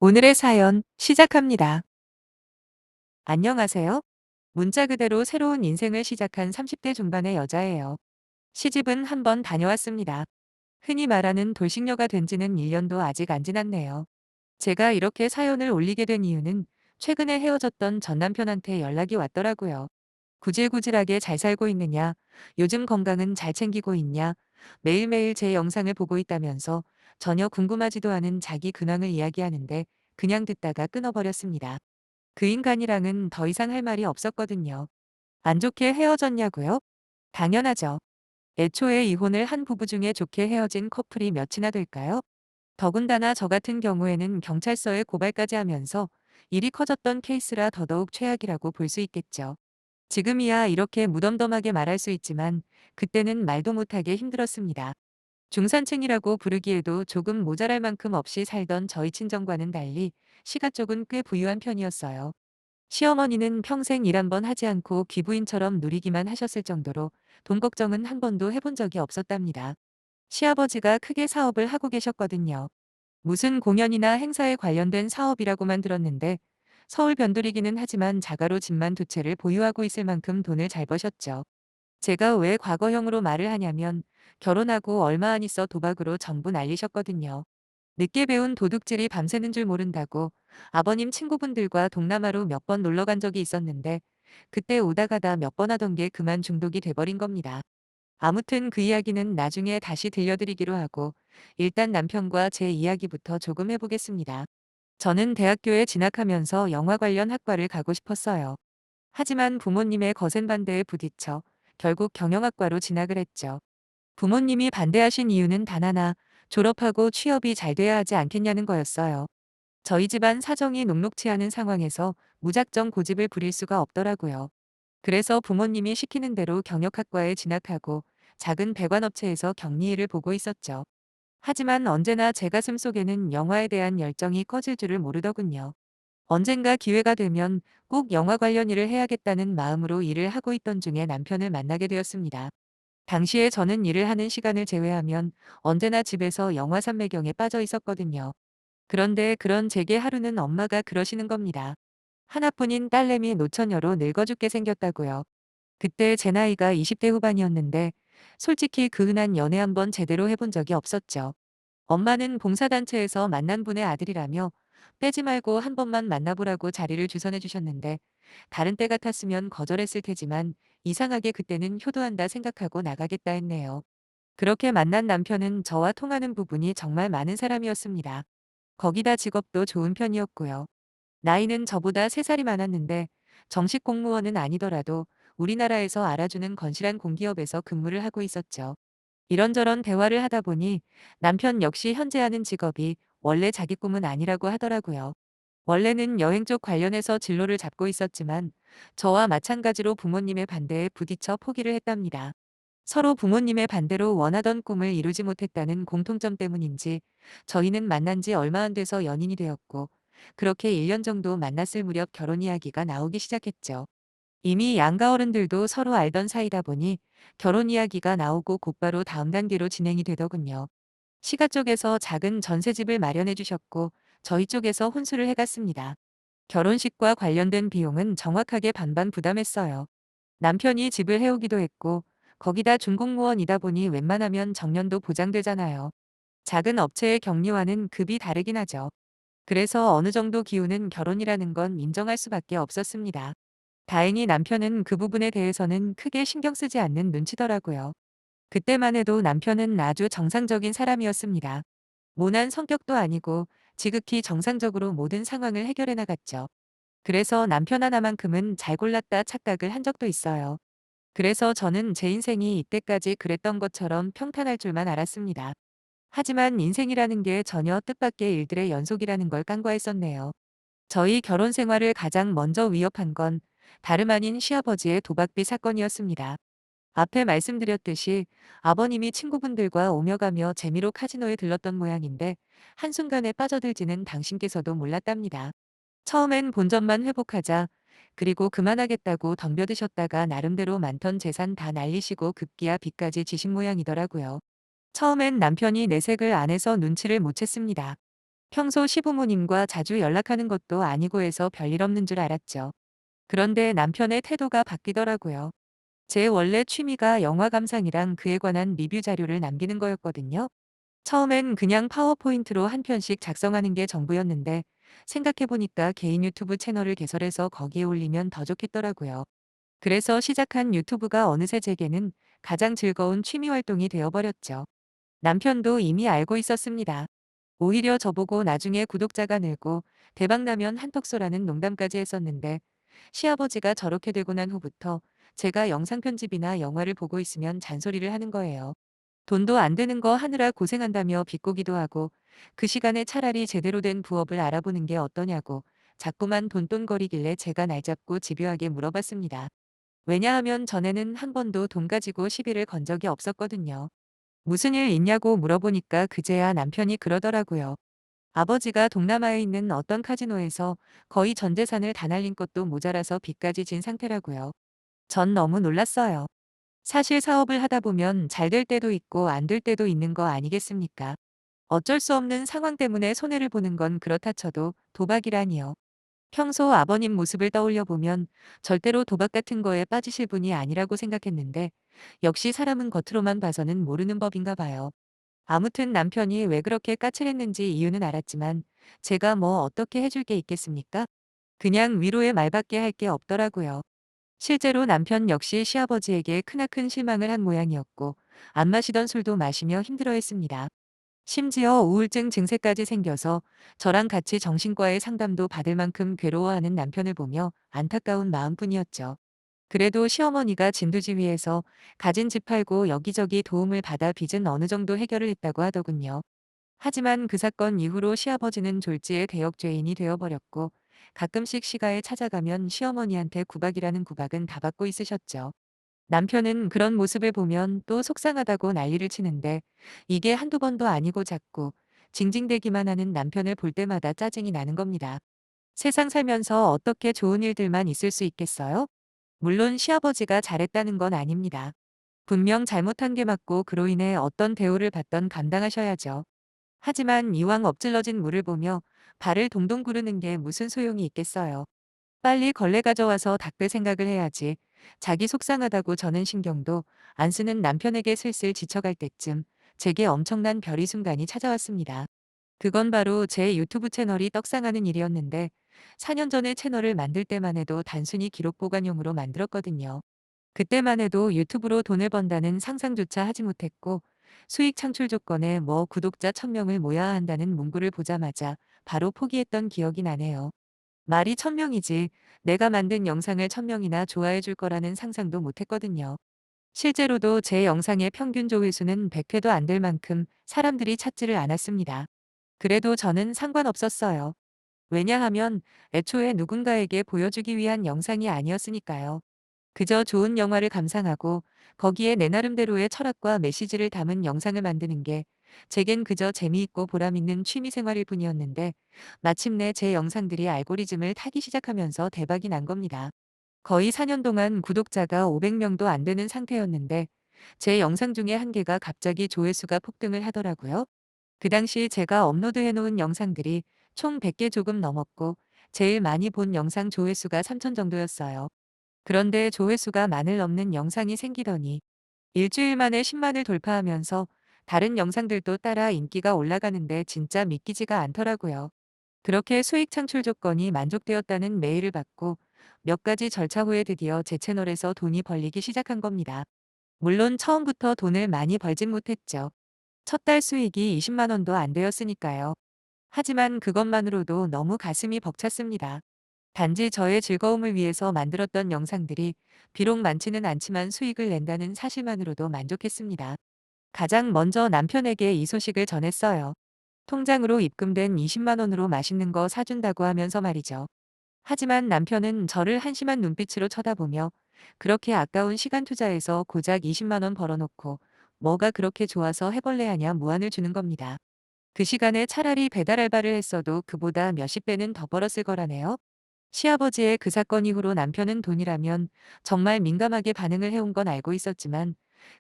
오늘의 사연 시작합니다. 안녕하세요. 문자 그대로 새로운 인생을 시작한 30대 중반의 여자예요. 시집은 한 번 다녀왔습니다. 흔히 말하는 돌싱녀가 된 지는 1년도 아직 안 지났네요. 제가 이렇게 사연을 올리게 된 이유는 최근에 헤어졌던 전 남편한테 연락이 왔더라고요. 구질구질하게 잘 살고 있느냐, 요즘 건강은 잘 챙기고 있냐, 매일매일 제 영상을 보고 있다면서 전혀 궁금하지도 않은 자기 근황을 이야기하는데 그냥 듣다가 끊어버렸습니다. 그 인간이랑은 더 이상 할 말이 없었거든요. 안 좋게 헤어졌냐고요? 당연하죠. 애초에 이혼을 한 부부 중에 좋게 헤어진 커플이 몇이나 될까요? 더군다나 저 같은 경우에는 경찰서에 고발까지 하면서 일이 커졌던 케이스라 더더욱 최악이라고 볼 수 있겠죠. 지금이야 이렇게 무덤덤하게 말할 수 있지만 그때는 말도 못하게 힘들었습니다. 중산층이라고 부르기에도 조금 모자랄 만큼 없이 살던 저희 친정과는 달리 시가 쪽은 꽤 부유한 편이었어요. 시어머니는 평생 일 한 번 하지 않고 귀부인처럼 누리기만 하셨을 정도로 돈 걱정은 한 번도 해본 적이 없었답니다. 시아버지가 크게 사업을 하고 계셨거든요. 무슨 공연이나 행사에 관련된 사업이라고만 들었는데 서울 변두리기는 하지만 자가로 집만 두 채를 보유하고 있을 만큼 돈을 잘 버셨죠. 제가 왜 과거형으로 말을 하냐면 결혼하고 얼마 안 있어 도박으로 전부 날리셨거든요. 늦게 배운 도둑질이 밤새는 줄 모른다고 아버님 친구분들과 동남아로 몇 번 놀러 간 적이 있었는데 그때 오다 가다 몇 번 하던 게 그만 중독이 돼버린 겁니다. 아무튼 그 이야기는 나중에 다시 들려드리기로 하고 일단 남편과 제 이야기부터 조금 해보겠습니다. 저는 대학교에 진학하면서 영화 관련 학과를 가고 싶었어요. 하지만 부모님의 거센 반대에 부딪혀 결국 경영학과로 진학을 했죠. 부모님이 반대하신 이유는 단 하나, 졸업하고 취업이 잘 돼야 하지 않겠냐는 거였어요. 저희 집안 사정이 녹록치 않은 상황에서 무작정 고집을 부릴 수가 없더라고요. 그래서 부모님이 시키는 대로 경영학과에 진학하고 작은 배관업체에서 격리일을 보고 있었죠. 하지만 언제나 제 가슴 속에는 영화에 대한 열정이 꺼질 줄을 모르더군요. 언젠가 기회가 되면 꼭 영화 관련 일을 해야겠다는 마음으로 일을 하고 있던 중에 남편을 만나게 되었습니다. 당시에 저는 일을 하는 시간을 제외하면 언제나 집에서 영화 산매경에 빠져 있었거든요. 그런데 그런 제게 하루는 엄마가 그러시는 겁니다. 하나뿐인 딸내미 노처녀로 늙어 죽게 생겼다고요. 그때 제 나이가 20대 후반이었는데 솔직히 그 흔한 연애 한번 제대로 해본 적이 없었죠. 엄마는 봉사단체에서 만난 분의 아들이라며 빼지 말고 한 번만 만나보라고 자리를 주선해 주셨는데 다른 때 같았으면 거절했을 테지만 이상하게 그때는 효도한다 생각하고 나가겠다 했네요. 그렇게 만난 남편은 저와 통하는 부분이 정말 많은 사람이었습니다. 거기다 직업도 좋은 편이었고요. 나이는 저보다 3살이 많았는데 정식 공무원은 아니더라도 우리나라에서 알아주는 건실한 공기업에서 근무를 하고 있었죠. 이런저런 대화를 하다 보니 남편 역시 현재 하는 직업이 원래 자기 꿈은 아니라고 하더라고요. 원래는 여행 쪽 관련해서 진로를 잡고 있었지만 저와 마찬가지로 부모님의 반대에 부딪혀 포기를 했답니다. 서로 부모님의 반대로 원하던 꿈을 이루지 못했다는 공통점 때문인지 저희는 만난 지 얼마 안 돼서 연인이 되었고 그렇게 1년 정도 만났을 무렵 결혼 이야기가 나오기 시작했죠. 이미 양가 어른들도 서로 알던 사이다 보니 결혼 이야기가 나오고 곧바로 다음 단계로 진행이 되더군요. 시가 쪽에서 작은 전세집을 마련해 주셨고 저희 쪽에서 혼수를 해갔습니다. 결혼식과 관련된 비용은 정확하게 반반 부담했어요. 남편이 집을 해오기도 했고 거기다 준공무원이다 보니 웬만하면 정년도 보장되잖아요. 작은 업체의 격리와는 급이 다르긴 하죠. 그래서 어느 정도 기우는 결혼이라는 건 인정할 수밖에 없었습니다. 다행히 남편은 그 부분에 대해서는 크게 신경 쓰지 않는 눈치더라고요. 그때만 해도 남편은 아주 정상적인 사람이었습니다. 모난 성격도 아니고 지극히 정상적으로 모든 상황을 해결해 나갔죠. 그래서 남편 하나만큼은 잘 골랐다 착각을 한 적도 있어요. 그래서 저는 제 인생이 이때까지 그랬던 것처럼 평탄할 줄만 알았습니다. 하지만 인생이라는 게 전혀 뜻밖의 일들의 연속이라는 걸 깐과했었네요. 저희 결혼 생활을 가장 먼저 위협한 건 다름 아닌 시아버지의 도박비 사건이었습니다. 앞에 말씀드렸듯이 아버님이 친구분들과 오며 가며 재미로 카지노에 들렀던 모양인데 한순간에 빠져들지는 당신께서도 몰랐답니다. 처음엔 본전만 회복하자 그리고 그만하겠다고 덤벼드셨다가 나름대로 많던 재산 다 날리시고 급기야 빚까지 지신 모양이더라고요. 처음엔 남편이 내색을 안 해서 눈치를 못 챘습니다. 평소 시부모님과 자주 연락하는 것도 아니고 해서 별일 없는 줄 알았죠. 그런데 남편의 태도가 바뀌더라고요. 제 원래 취미가 영화 감상이랑 그에 관한 리뷰 자료를 남기는 거였거든요. 처음엔 그냥 파워포인트로 한 편씩 작성하는 게 전부였는데 생각해보니까 개인 유튜브 채널을 개설해서 거기에 올리면 더 좋겠더라고요. 그래서 시작한 유튜브가 어느새 제게는 가장 즐거운 취미 활동이 되어버렸죠. 남편도 이미 알고 있었습니다. 오히려 저보고 나중에 구독자가 늘고 대박나면 한턱 쏘라는 농담까지 했었는데 시아버지가 저렇게 되고 난 후부터 제가 영상 편집이나 영화를 보고 있으면 잔소리를 하는 거예요. 돈도 안 되는 거 하느라 고생한다며 비꼬기도 하고 그 시간에 차라리 제대로 된 부업을 알아보는 게 어떠냐고 자꾸만 돈돈거리길래 제가 날 잡고 집요하게 물어봤습니다. 왜냐하면 전에는 한 번도 돈 가지고 시비를 건 적이 없었거든요. 무슨 일 있냐고 물어보니까 그제야 남편이 그러더라고요. 아버지가 동남아에 있는 어떤 카지노에서 거의 전 재산을 다 날린 것도 모자라서 빚까지 진 상태라고요. 전 너무 놀랐어요. 사실 사업을 하다 보면 잘 될 때도 있고 안 될 때도 있는 거 아니겠습니까? 어쩔 수 없는 상황 때문에 손해를 보는 건 그렇다 쳐도 도박이라니요. 평소 아버님 모습을 떠올려 보면 절대로 도박 같은 거에 빠지실 분이 아니라고 생각했는데 역시 사람은 겉으로만 봐서는 모르는 법인가 봐요. 아무튼 남편이 왜 그렇게 까칠했는지 이유는 알았지만 제가 뭐 어떻게 해줄 게 있겠습니까? 그냥 위로의 말밖에 할 게 없더라고요. 실제로 남편 역시 시아버지에게 크나큰 실망을 한 모양이었고 안 마시던 술도 마시며 힘들어했습니다. 심지어 우울증 증세까지 생겨서 저랑 같이 정신과의 상담도 받을 만큼 괴로워하는 남편을 보며 안타까운 마음뿐이었죠. 그래도 시어머니가 진두지휘해서 가진 집 팔고 여기저기 도움을 받아 빚은 어느 정도 해결을 했다고 하더군요. 하지만 그 사건 이후로 시아버지는 졸지에 대역죄인이 되어버렸고 가끔씩 시가에 찾아가면 시어머니한테 구박이라는 구박은 다 받고 있으셨죠. 남편은 그런 모습을 보면 또 속상하다고 난리를 치는데 이게 한두 번도 아니고 자꾸 징징대기만 하는 남편을 볼 때마다 짜증이 나는 겁니다. 세상 살면서 어떻게 좋은 일들만 있을 수 있겠어요? 물론 시아버지가 잘했다는 건 아닙니다. 분명 잘못한 게 맞고 그로 인해 어떤 대우를 받던 감당하셔야죠. 하지만 이왕 엎질러진 물을 보며 발을 동동 구르는 게 무슨 소용이 있겠어요. 빨리 걸레 가져와서 닦을 생각을 해야지. 자기 속상하다고 저는 신경도 안 쓰는 남편에게 슬슬 지쳐갈 때쯤 제게 엄청난 별이 순간이 찾아왔습니다. 그건 바로 제 유튜브 채널이 떡상하는 일이었는데 4년 전에 채널을 만들 때만 해도 단순히 기록 보관용으로 만들었거든요. 그때만 해도 유튜브로 돈을 번다는 상상조차 하지 못했고 수익 창출 조건에 뭐 구독자 1000명을 모아야 한다는 문구를 보자마자 바로 포기했던 기억이 나네요. 말이 1000명이지 내가 만든 영상을 1000명이나 좋아해 줄 거라는 상상도 못했거든요. 실제로도 제 영상의 평균 조회수는 100회도 안 될 만큼 사람들이 찾지를 않았습니다. 그래도 저는 상관없었어요. 왜냐하면 애초에 누군가에게 보여주기 위한 영상이 아니었으니까요. 그저 좋은 영화를 감상하고 거기에 내 나름대로의 철학과 메시지를 담은 영상을 만드는 게 제겐 그저 재미있고 보람있는 취미 생활일 뿐이었는데 마침내 제 영상들이 알고리즘을 타기 시작하면서 대박이 난 겁니다. 거의 4년 동안 구독자가 500명도 안 되는 상태였는데 제 영상 중에 한 개가 갑자기 조회수가 폭등을 하더라고요. 그 당시 제가 업로드해 놓은 영상들이 총 100개 조금 넘었고 제일 많이 본 영상 조회수가 3000 정도였어요. 그런데 조회수가 만을 넘는 영상이 생기더니 일주일 만에 10만을 돌파하면서 다른 영상들도 따라 인기가 올라가는데 진짜 믿기지가 않더라고요. 그렇게 수익 창출 조건이 만족되었다는 메일을 받고 몇 가지 절차 후에 드디어 제 채널에서 돈이 벌리기 시작한 겁니다. 물론 처음부터 돈을 많이 벌진 못했죠. 첫 달 수익이 20만 원도 안 되었으니까요. 하지만 그것만으로도 너무 가슴이 벅찼습니다. 단지 저의 즐거움을 위해서 만들었던 영상들이 비록 많지는 않지만 수익을 낸다는 사실만으로도 만족했습니다. 가장 먼저 남편에게 이 소식을 전했어요. 통장으로 입금된 20만 원으로 맛있는 거 사준다고 하면서 말이죠. 하지만 남편은 저를 한심한 눈빛으로 쳐다보며 그렇게 아까운 시간 투자해서 고작 20만 원 벌어놓고 뭐가 그렇게 좋아서 해벌레 하냐 무안을 주는 겁니다. 그 시간에 차라리 배달 알바를 했어도 그보다 몇십 배는 더 벌었을 거라네요. 시아버지의 그 사건 이후로 남편은 돈이라면 정말 민감하게 반응을 해온 건 알고 있었지만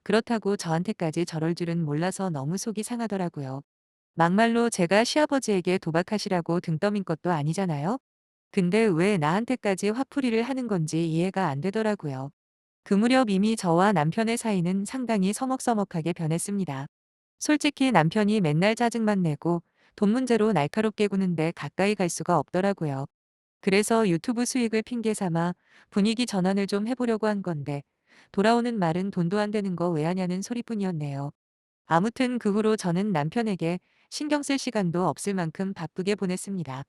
그렇다고 저한테까지 저럴 줄은 몰라서 너무 속이 상하더라고요. 막말로 제가 시아버지에게 도박하시라고 등 떠민 것도 아니잖아요. 근데 왜 나한테까지 화풀이를 하는 건지 이해가 안 되더라고요. 그 무렵 이미 저와 남편의 사이는 상당히 서먹서먹하게 변했습니다. 솔직히 남편이 맨날 짜증만 내고 돈 문제로 날카롭게 구는데 가까이 갈 수가 없더라고요. 그래서 유튜브 수익을 핑계 삼아 분위기 전환을 좀 해보려고 한 건데 돌아오는 말은 돈도 안 되는 거 왜 하냐는 소리뿐이었네요. 아무튼 그 후로 저는 남편에게 신경 쓸 시간도 없을 만큼 바쁘게 보냈습니다.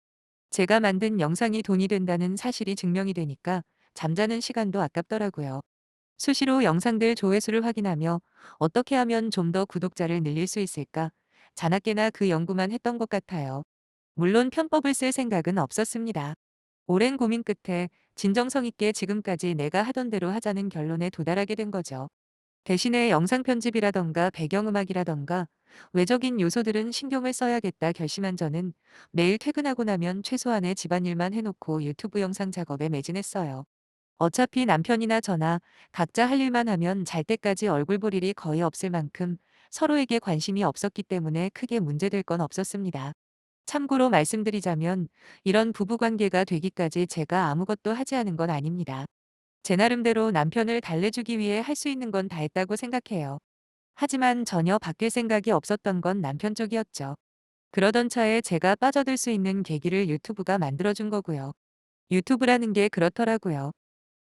제가 만든 영상이 돈이 된다는 사실이 증명이 되니까 잠자는 시간도 아깝더라고요. 수시로 영상들 조회수를 확인하며 어떻게 하면 좀 더 구독자를 늘릴 수 있을까? 자나깨나 그 연구만 했던 것 같아요. 물론 편법을 쓸 생각은 없었습니다. 오랜 고민 끝에 진정성 있게 지금까지 내가 하던 대로 하자는 결론에 도달하게 된 거죠. 대신에 영상 편집이라던가 배경음악이라던가 외적인 요소들은 신경을 써야겠다 결심한 저는 매일 퇴근하고 나면 최소한의 집안일만 해놓고 유튜브 영상 작업에 매진했어요. 어차피 남편이나 저나 각자 할 일만 하면 잘 때까지 얼굴 볼 일이 거의 없을 만큼 서로에게 관심이 없었기 때문에 크게 문제될 건 없었습니다. 참고로 말씀드리자면 이런 부부관계가 되기까지 제가 아무것도 하지 않은 건 아닙니다. 제 나름대로 남편을 달래주기 위해 할 수 있는 건 다 했다고 생각해요. 하지만 전혀 바뀔 생각이 없었던 건 남편 쪽이었죠. 그러던 차에 제가 빠져들 수 있는 계기를 유튜브가 만들어준 거고요. 유튜브라는 게 그렇더라고요.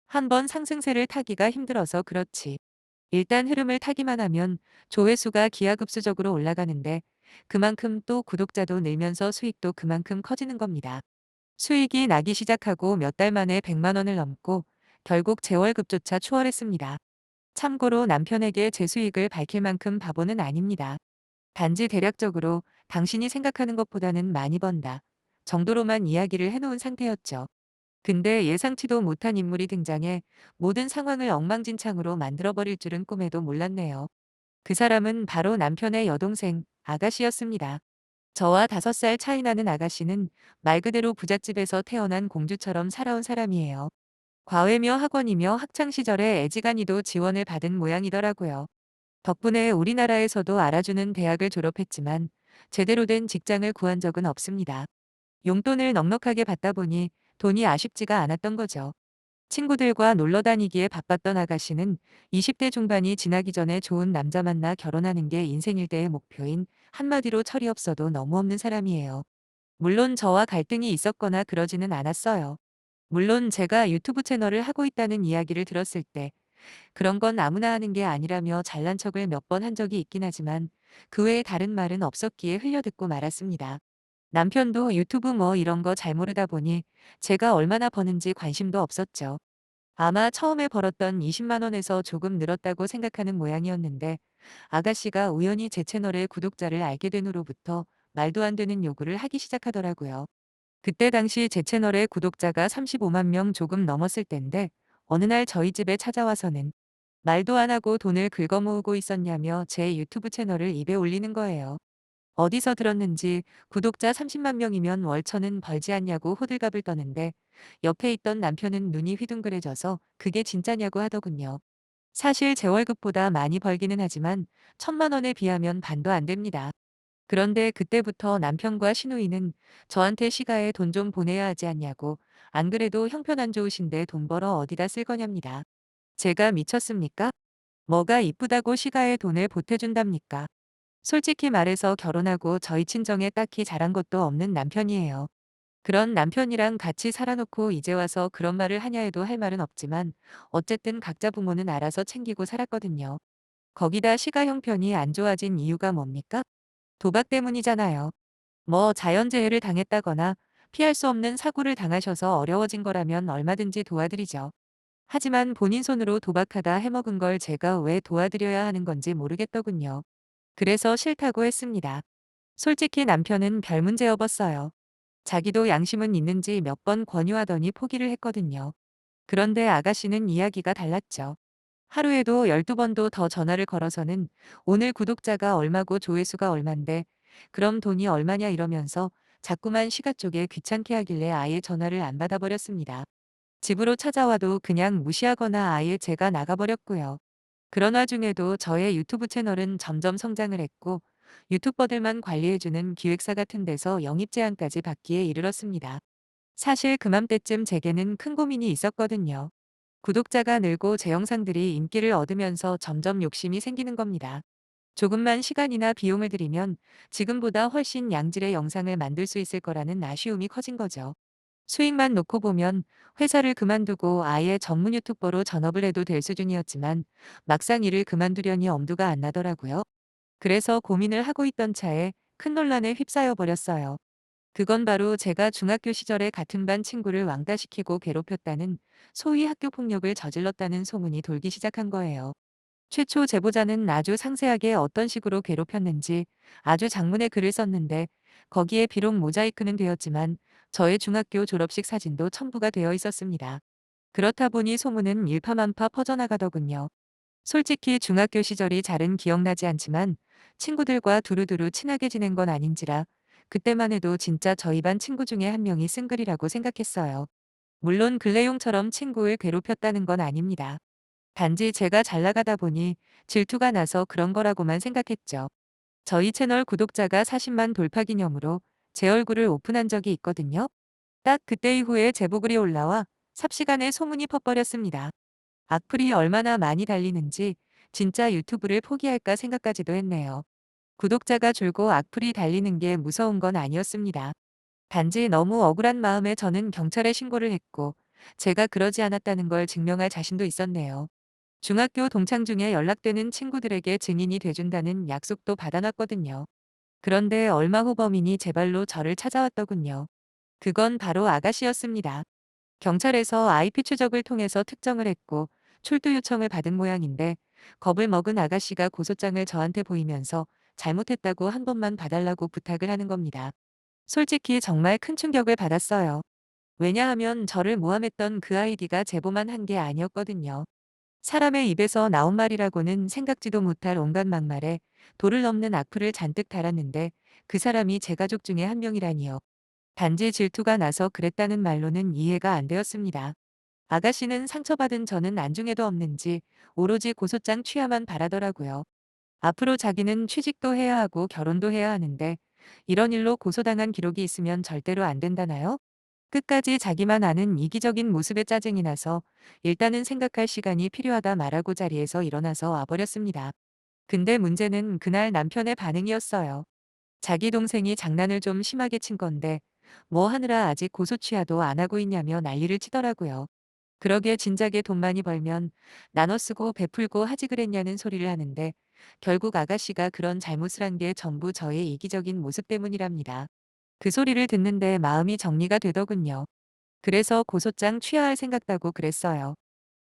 한번 상승세를 타기가 힘들어서 그렇지. 일단 흐름을 타기만 하면 조회수가 기하급수적으로 올라가는데 그만큼 또 구독자도 늘면서 수익도 그만큼 커지는 겁니다. 수익이 나기 시작하고 몇 달 만에 100만 원을 넘고 결국 제 월급조차 초월했습니다. 참고로 남편에게 제 수익을 밝힐 만큼 바보는 아닙니다. 단지 대략적으로 당신이 생각하는 것보다는 많이 번다 정도로만 이야기를 해놓은 상태였죠. 근데 예상치도 못한 인물이 등장해 모든 상황을 엉망진창으로 만들어버릴 줄은 꿈에도 몰랐네요. 그 사람은 바로 남편의 여동생 아가씨였습니다. 저와 5살 차이 나는 아가씨는 말 그대로 부잣집에서 태어난 공주처럼 살아온 사람이에요. 과외며 학원이며 학창시절에 애지간히도 지원을 받은 모양이더라고요. 덕분에 우리나라에서도 알아주는 대학을 졸업했지만 제대로 된 직장을 구한 적은 없습니다. 용돈을 넉넉하게 받다 보니 돈이 아쉽지가 않았던 거죠. 친구들과 놀러 다니기에 바빴던 아가씨는 20대 중반이 지나기 전에 좋은 남자 만나 결혼하는 게 인생 일대의 목표인 한마디로 철이 없어도 너무 없는 사람이에요. 물론 저와 갈등이 있었거나 그러지는 않았어요. 물론 제가 유튜브 채널을 하고 있다는 이야기를 들었을 때 그런 건 아무나 하는 게 아니라며 잘난 척을 몇 번 한 적이 있긴 하지만 그 외에 다른 말은 없었기에 흘려듣고 말았습니다. 남편도 유튜브 뭐 이런 거 잘 모르다 보니 제가 얼마나 버는지 관심도 없었죠. 아마 처음에 벌었던 20만 원에서 조금 늘었다고 생각하는 모양이었는데 아가씨가 우연히 제 채널의 구독자를 알게 된 후로부터 말도 안 되는 요구를 하기 시작하더라고요. 그때 당시 제 채널의 구독자가 35만 명 조금 넘었을 텐데 어느 날 저희 집에 찾아와서는 말도 안 하고 돈을 긁어모으고 있었냐며 제 유튜브 채널을 입에 올리는 거예요. 어디서 들었는지 구독자 30만 명이면 월천은 벌지 않냐고 호들갑을 떠는데 옆에 있던 남편은 눈이 휘둥그레져서 그게 진짜냐고 하더군요. 사실 제 월급보다 많이 벌기는 하지만 1,000만 원에 비하면 반도 안 됩니다. 그런데 그때부터 남편과 시누이는 저한테 시가에 돈 좀 보내야 하지 않냐고 안 그래도 형편 안 좋으신데 돈 벌어 어디다 쓸 거냐입니다. 제가 미쳤습니까? 뭐가 이쁘다고 시가에 돈을 보태준답니까? 솔직히 말해서 결혼하고 저희 친정에 딱히 잘한 것도 없는 남편이에요. 그런 남편이랑 같이 살아놓고 이제 와서 그런 말을 하냐 해도 할 말은 없지만 어쨌든 각자 부모는 알아서 챙기고 살았거든요. 거기다 시가 형편이 안 좋아진 이유가 뭡니까? 도박 때문이잖아요. 뭐 자연재해를 당했다거나 피할 수 없는 사고를 당하셔서 어려워진 거라면 얼마든지 도와드리죠. 하지만 본인 손으로 도박하다 해먹은 걸 제가 왜 도와드려야 하는 건지 모르겠더군요. 그래서 싫다고 했습니다. 솔직히 남편은 별 문제 없었어요. 자기도 양심은 있는지 몇 번 권유하더니 포기를 했거든요. 그런데 아가씨는 이야기가 달랐죠. 하루에도 12번도 더 전화를 걸어서는 오늘 구독자가 얼마고 조회수가 얼만데 그럼 돈이 얼마냐 이러면서 자꾸만 시가 쪽에 귀찮게 하길래 아예 전화를 안 받아버렸습니다. 집으로 찾아와도 그냥 무시하거나 아예 제가 나가버렸고요. 그런 와중에도 저의 유튜브 채널은 점점 성장을 했고 유튜버들만 관리해주는 기획사 같은 데서 영입 제안까지 받기에 이르렀습니다. 사실 그맘때쯤 제게는 큰 고민이 있었거든요. 구독자가 늘고 제 영상들이 인기를 얻으면서 점점 욕심이 생기는 겁니다. 조금만 시간이나 비용을 들이면 지금보다 훨씬 양질의 영상을 만들 수 있을 거라는 아쉬움이 커진 거죠. 수익만 놓고 보면 회사를 그만두고 아예 전문 유튜버로 전업을 해도 될 수준이었지만 막상 일을 그만두려니 엄두가 안 나더라고요. 그래서 고민을 하고 있던 차에 큰 논란에 휩싸여 버렸어요. 그건 바로 제가 중학교 시절에 같은 반 친구를 왕따시키고 괴롭혔다는, 소위 학교 폭력을 저질렀다는 소문이 돌기 시작한 거예요. 최초 제보자는 아주 상세하게 어떤 식으로 괴롭혔는지 아주 장문의 글을 썼는데, 거기에 비록 모자이크는 되었지만 저의 중학교 졸업식 사진도 첨부가 되어 있었습니다. 그렇다 보니 소문은 일파만파 퍼져나가더군요. 솔직히 중학교 시절이 잘은 기억나지 않지만 친구들과 두루두루 친하게 지낸 건 아닌지라 그때만 해도 진짜 저희 반 친구 중에 한 명이 쓴 글이라고 생각했어요. 물론 글내용처럼 친구를 괴롭혔다는 건 아닙니다. 단지 제가 잘 나가다 보니 질투가 나서 그런 거라고만 생각했죠. 저희 채널 구독자가 40만 돌파 기념으로 제 얼굴을 오픈한 적이 있거든요. 딱 그때 이후에 제보글이 올라와 삽시간에 소문이 퍼버렸습니다. 악플이 얼마나 많이 달리는지 진짜 유튜브를 포기할까 생각까지도 했네요. 구독자가 줄고 악플이 달리는 게 무서운 건 아니었습니다. 단지 너무 억울한 마음에 저는 경찰에 신고를 했고, 제가 그러지 않았다는 걸 증명할 자신도 있었네요. 중학교 동창 중에 연락되는 친구들에게 증인이 돼준다는 약속도 받아놨거든요. 그런데 얼마 후 범인이 제 발로 저를 찾아왔더군요. 그건 바로 아가씨였습니다. 경찰에서 IP 추적을 통해서 특정을 했고 출두 요청을 받은 모양인데, 겁을 먹은 아가씨가 고소장을 저한테 보이면서 잘못했다고 한 번만 봐달라고 부탁을 하는 겁니다. 솔직히 정말 큰 충격을 받았어요. 왜냐하면 저를 모함했던 그 아이디가 제보만 한 게 아니었거든요. 사람의 입에서 나온 말이라고는 생각지도 못할 온갖 막말에 도를 넘는 악플을 잔뜩 달았는데, 그 사람이 제 가족 중에 한 명이라니요. 단지 질투가 나서 그랬다는 말로는 이해가 안 되었습니다. 아가씨는 상처받은 저는 안중에도 없는지 오로지 고소장 취하만 바라더라고요. 앞으로 자기는 취직도 해야 하고 결혼도 해야 하는데 이런 일로 고소당한 기록이 있으면 절대로 안 된다나요? 끝까지 자기만 아는 이기적인 모습에 짜증이 나서 일단은 생각할 시간이 필요하다 말하고 자리에서 일어나서 와버렸습니다. 근데 문제는 그날 남편의 반응이었어요. 자기 동생이 장난을 좀 심하게 친 건데 뭐 하느라 아직 고소 취하도 안 하고 있냐며 난리를 치더라고요. 그러게 진작에 돈 많이 벌면 나눠 쓰고 베풀고 하지 그랬냐는 소리를 하는데, 결국 아가씨가 그런 잘못을 한 게 전부 저의 이기적인 모습 때문이랍니다. 그 소리를 듣는데 마음이 정리가 되더군요. 그래서 고소장 취하할 생각다고 그랬어요.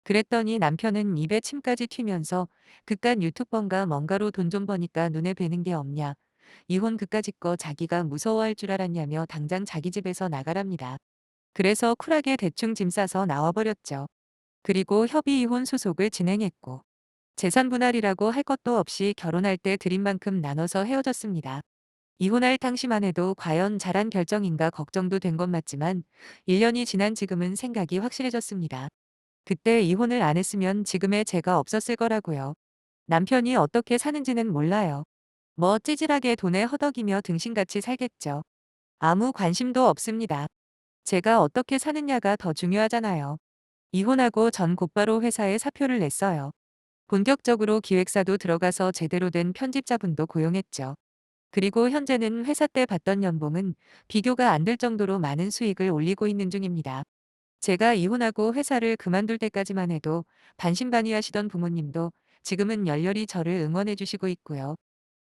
그랬더니 남편은 입에 침까지 튀면서 그깟 유튜버인가 뭔가로 돈 좀 버니까 눈에 뵈는 게 없냐, 이혼 그까짓 거 자기가 무서워할 줄 알았냐며 당장 자기 집에서 나가랍니다. 그래서 쿨하게 대충 짐 싸서 나와버렸죠. 그리고 협의 이혼 소송을 진행했고 재산 분할이라고 할 것도 없이 결혼할 때 드린 만큼 나눠서 헤어졌습니다. 이혼할 당시만 해도 과연 잘한 결정인가 걱정도 된 건 맞지만 1년이 지난 지금은 생각이 확실해졌습니다. 그때 이혼을 안 했으면 지금의 제가 없었을 거라고요. 남편이 어떻게 사는지는 몰라요. 뭐 찌질하게 돈에 허덕이며 등신같이 살겠죠. 아무 관심도 없습니다. 제가 어떻게 사느냐가 더 중요하잖아요. 이혼하고 전 곧바로 회사에 사표를 냈어요. 본격적으로 기획사도 들어가서 제대로 된 편집자분도 고용했죠. 그리고 현재는 회사 때 받던 연봉은 비교가 안 될 정도로 많은 수익을 올리고 있는 중입니다. 제가 이혼하고 회사를 그만둘 때까지만 해도 반신반의하시던 부모님도 지금은 열렬히 저를 응원해 주시고 있고요.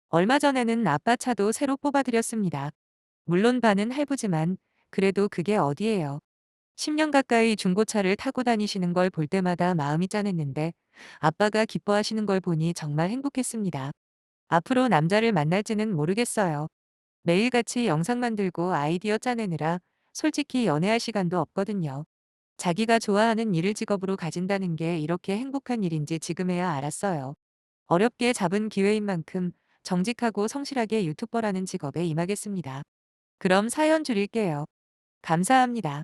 얼마 전에는 아빠 차도 새로 뽑아드렸습니다. 물론 반은 할부지만 그래도 그게 어디예요. 10년 가까이 중고차를 타고 다니시는 걸 볼 때마다 마음이 짠했는데 아빠가 기뻐하시는 걸 보니 정말 행복했습니다. 앞으로 남자를 만날지는 모르겠어요. 매일같이 영상 만들고 아이디어 짜내느라 솔직히 연애할 시간도 없거든요. 자기가 좋아하는 일을 직업으로 가진다는 게 이렇게 행복한 일인지 지금에야 알았어요. 어렵게 잡은 기회인 만큼 정직하고 성실하게 유튜버라는 직업에 임하겠습니다. 그럼 사연 줄일게요. 감사합니다.